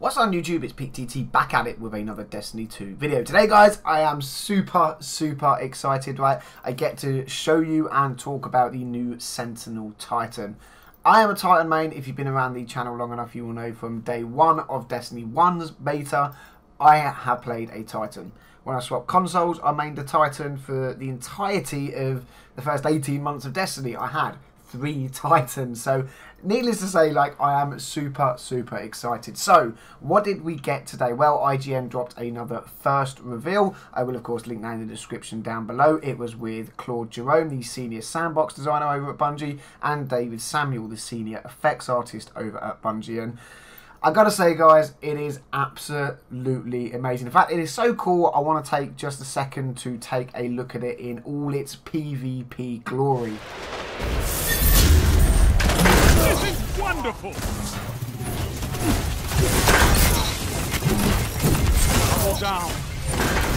What's on YouTube? It's PTT back at it with another Destiny 2 video. Today, guys, I am super excited, right? I get to show you and talk about the new Sentinel Titan. I am a Titan main. If you've been around the channel long enough, you will know from day one of Destiny 1's beta, I have played a Titan. When I swapped consoles, I mained a Titan for the entirety of the first 18 months of Destiny. I had 3 Titans, so needless to say, like, I am super excited. So what did we get today? Well, IGN dropped another first reveal. I will of course link that in the description down below. It was with Claude Jerome, the senior sandbox designer over at Bungie, and David Samuel, the senior effects artist over at Bungie. And I gotta say, guys, it is absolutely amazing. In fact, it is so cool, I want to take just a second to take a look at it in all its PvP glory. This is wonderful! Trickle down!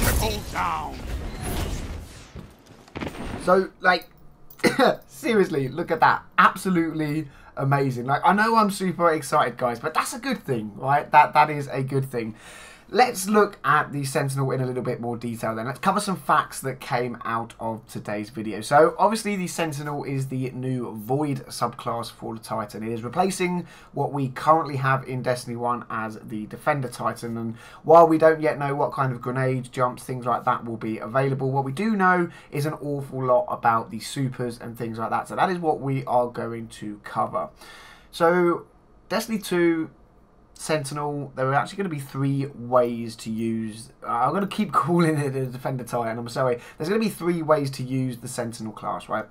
Trickle down! So, like, seriously, look at that. Absolutely amazing. Like, I know I'm super excited, guys, but that's a good thing, right? That is a good thing. Let's look at the Sentinel in a little bit more detail then. Let's cover some facts that came out of today's video. So, obviously, the Sentinel is the new Void subclass for the Titan. It is replacing what we currently have in Destiny 1 as the Defender Titan. And while we don't yet know what kind of grenades, jumps, things like that will be available, what we do know is an awful lot about the supers and things like that. So, that is what we are going to cover. So, Destiny 2... Sentinel, there are actually going to be 3 ways to use... I'm going to keep calling it a Defender Titan, I'm sorry. There's going to be 3 ways to use the Sentinel class, right?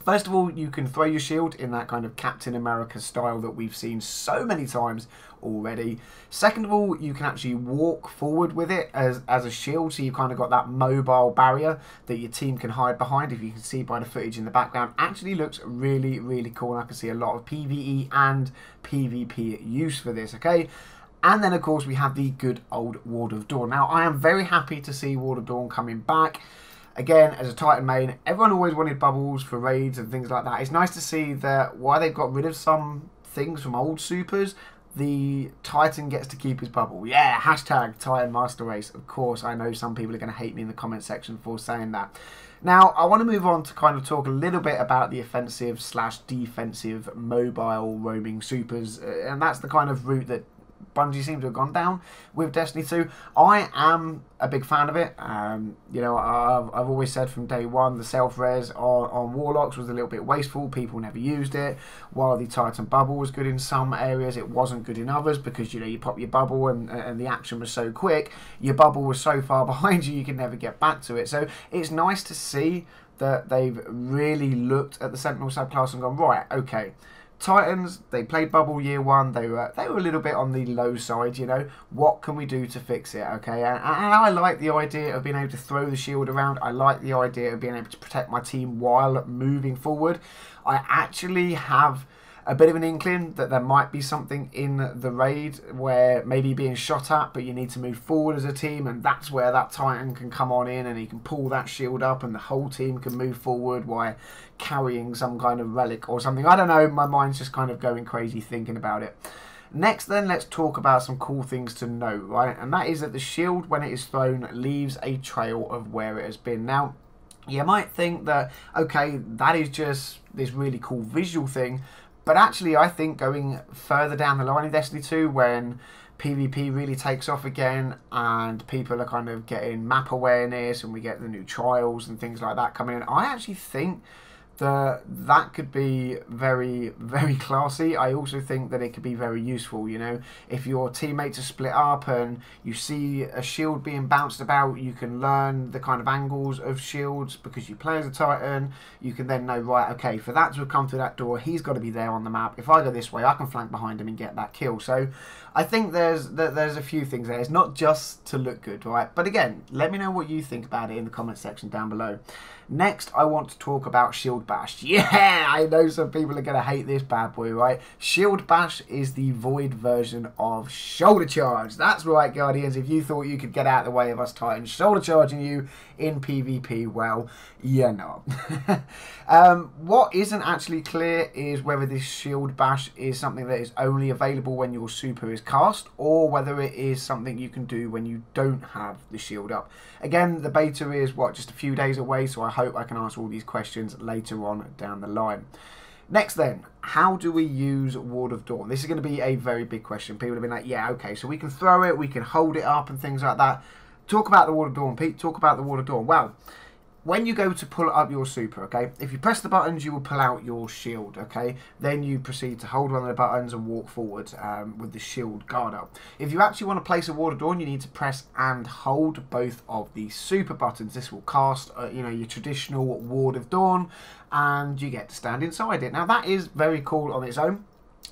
First of all, you can throw your shield in that kind of Captain America style that we've seen so many times already. Second of all, you can actually walk forward with it as a shield, so you've kind of got that mobile barrier that your team can hide behind. If you can see by the footage in the background, actually looks really cool, and I can see a lot of PvE and PvP use for this, okay? And then, of course, we have the good old Ward of Dawn. Now, I am very happy to see Ward of Dawn coming back. Again, as a Titan main, everyone always wanted bubbles for raids and things like that. It's nice to see that while they've got rid of some things from old supers, the Titan gets to keep his bubble. Yeah, hashtag Titan Master Race. Of course, I know some people are going to hate me in the comment section for saying that. Now, I want to move on to kind of talk a little bit about the offensive / defensive mobile roaming supers. And that's the kind of route that Bungie seems to have gone down with Destiny 2. I am a big fan of it. You know, I've always said from day one the self-res on Warlocks was a little bit wasteful. People never used it. While the Titan bubble was good in some areas, it wasn't good in others because, you know, you pop your bubble and the action was so quick. Your bubble was so far behind you, you could never get back to it. So it's nice to see that they've really looked at the Sentinel subclass and gone, right, okay, Titans, they played bubble year 1. They were a little bit on the low side, you know. What can we do to fix it, okay? And I like the idea of being able to throw the shield around. I like the idea of being able to protect my team while moving forward. I actually have a bit of an inkling that there might be something in the raid where maybe you're being shot at, but you need to move forward as a team, and that's where that Titan can come on in and he can pull that shield up and the whole team can move forward while carrying some kind of relic or something. I don't know, my mind's just kind of going crazy thinking about it. Next then, let's talk about some cool things to know, right? And that is that the shield, when it is thrown, leaves a trail of where it has been. Now, you might think that, okay, that is just this really cool visual thing, but actually, I think going further down the line in Destiny 2, when PvP really takes off again and people are kind of getting map awareness and we get the new trials and things like that coming in, I actually think that could be very classy. I also think that it could be very useful, you know. If your teammates are split up and you see a shield being bounced about, you can learn the kind of angles of shields because you play as a Titan. You can then know, right, okay, for that to have come through that door, he's got to be there on the map. If I go this way, I can flank behind him and get that kill. So I think there's a few things there. It's not just to look good, right? But again, let me know what you think about it in the comment section down below. Next, I want to talk about Shield Bash. Yeah, I know some people are going to hate this bad boy, right? Shield Bash is the Void version of Shoulder Charge. That's right, Guardians. If you thought you could get out of the way of us Titans shoulder charging you In PvP, well, you're not. What isn't actually clear is whether this shield bash is something that is only available when your super is cast, or whether it is something you can do when you don't have the shield up. Again, the beta is, what, just a few days away, so I hope I can answer all these questions later on down the line. Next then, how do we use Ward of Dawn? This is going to be a very big question. People have been like, yeah, okay, so we can throw it, we can hold it up and things like that. Talk about the Ward of Dawn, Pete. Talk about the Ward of Dawn. Well, when you go to pull up your super, okay, if you press the buttons, you will pull out your shield, okay? Then you proceed to hold one of the buttons and walk forward with the shield guard up. If you actually want to place a Ward of Dawn, you need to press and hold both of the super buttons. This will cast, you know, your traditional Ward of Dawn, and you get to stand inside it. Now, that is very cool on its own.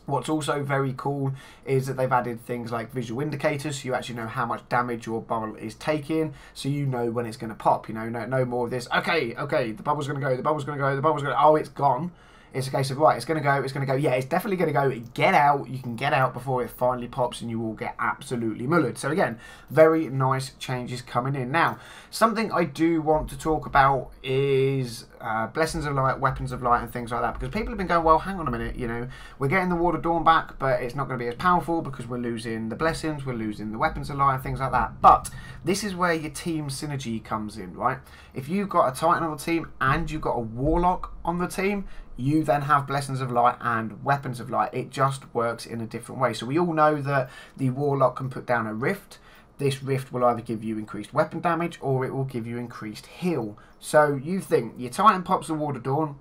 What's also very cool is that they've added things like visual indicators, so you actually know how much damage your bubble is taking, so you know when it's going to pop. You know, no more of this, okay, the bubble's going to go, the bubble's going to go, the bubble's going to, oh, it's gone. It's a case of, right, it's going to go, yeah, it's definitely going to go, get out, you can get out before it finally pops and you will get absolutely mullered. So again, very nice changes coming in. Now, something I do want to talk about is Blessings of Light, Weapons of Light and things like that, because people have been going, well, hang on a minute, you know, we're getting the Ward of Dawn back, but it's not going to be as powerful because we're losing the Blessings, we're losing the Weapons of Light and things like that. But this is where your team synergy comes in, right? If you've got a Titan on the team and you've got a Warlock on the team, you then have Blessings of Light and Weapons of Light. It just works in a different way. So we all know that the Warlock can put down a Rift. This Rift will either give you increased weapon damage or it will give you increased heal. So you think your Titan pops the Ward of Dawn,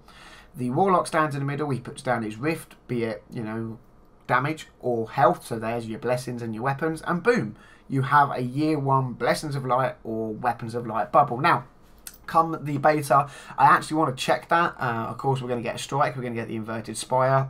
the Warlock stands in the middle, he puts down his Rift, be it, you know, damage or health. So there's your Blessings and your weapons, and boom, you have a year 1 Blessings of Light or Weapons of Light bubble. Now, come the beta, I actually want to check that. Of course, we're going to get a strike, we're going to get the inverted spire.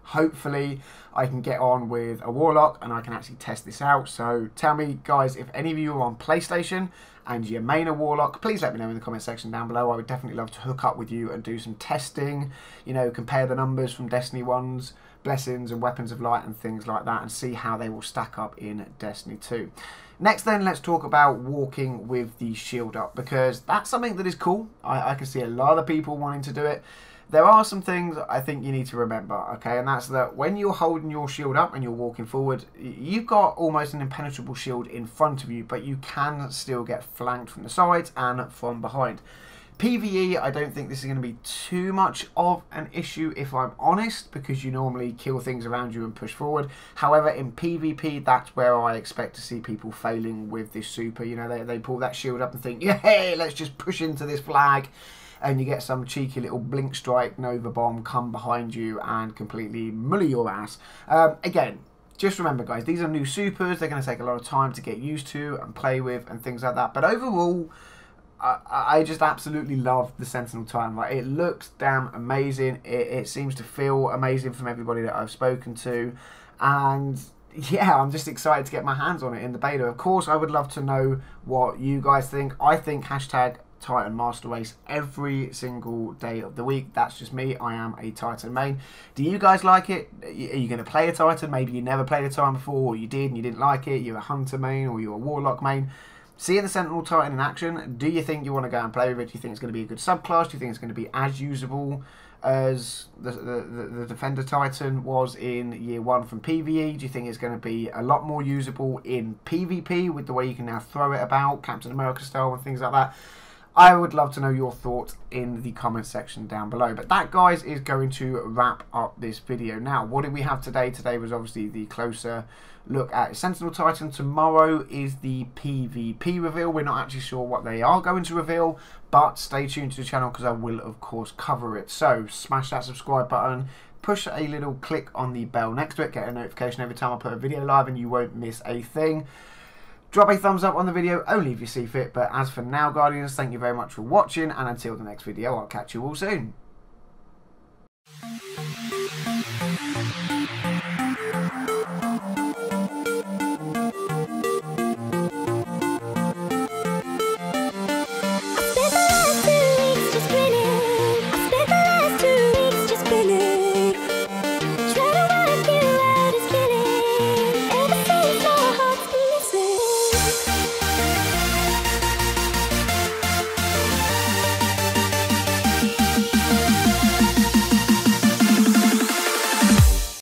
Hopefully I can get on with a Warlock and I can actually test this out. So tell me, guys, if any of you are on PlayStation and you main a Warlock, please let me know in the comment section down below. I would definitely love to hook up with you and do some testing, you know, compare the numbers from Destiny 1's Blessings and Weapons of Light and things like that, and see how they will stack up in Destiny 2. Next then, let's talk about walking with the shield up, because that's something that is cool. I can see a lot of people wanting to do it. There are some things I think you need to remember, okay, and that's that when you're holding your shield up and you're walking forward, you've got almost an impenetrable shield in front of you, but you can still get flanked from the sides and from behind. PvE, I don't think this is going to be too much of an issue, if I'm honest, because you normally kill things around you and push forward. However, in PvP, that's where I expect to see people failing with this super. You know, they pull that shield up and think, yeah, let's just push into this flag. And you get some cheeky little blink strike Nova bomb come behind you and completely mully your ass. Again, just remember, guys, these are new supers. They're going to take a lot of time to get used to and play with and things like that. But overall, I just absolutely love the Sentinel Titan. Like, it looks damn amazing. It seems to feel amazing from everybody that I've spoken to. And yeah, I'm just excited to get my hands on it in the beta. Of course, I would love to know what you guys think. I think hashtag Titan Master Race every single day of the week. That's just me. I am a Titan main. Do you guys like it? Are you going to play a Titan? Maybe you never played a Titan before, or you did and you didn't like it. You're a Hunter main or you're a Warlock main. Seeing the Sentinel Titan in action, do you think you want to go and play with it? Do you think it's going to be a good subclass? Do you think it's going to be as usable as the Defender Titan was in year 1 from PvE? Do you think it's going to be a lot more usable in PvP with the way you can now throw it about, Captain America style and things like that? I would love to know your thoughts in the comment section down below. But that, guys, is going to wrap up this video. Now, what did we have today? Today was obviously the closer look at Sentinel Titan. Tomorrow is the PvP reveal. We're not actually sure what they are going to reveal, but stay tuned to the channel because I will, of course, cover it. So, smash that subscribe button. Push a little click on the bell next to it. Get a notification every time I put a video live and you won't miss a thing. Drop a thumbs up on the video, only if you see fit. But as for now, Guardians, thank you very much for watching. And until the next video, I'll catch you all soon.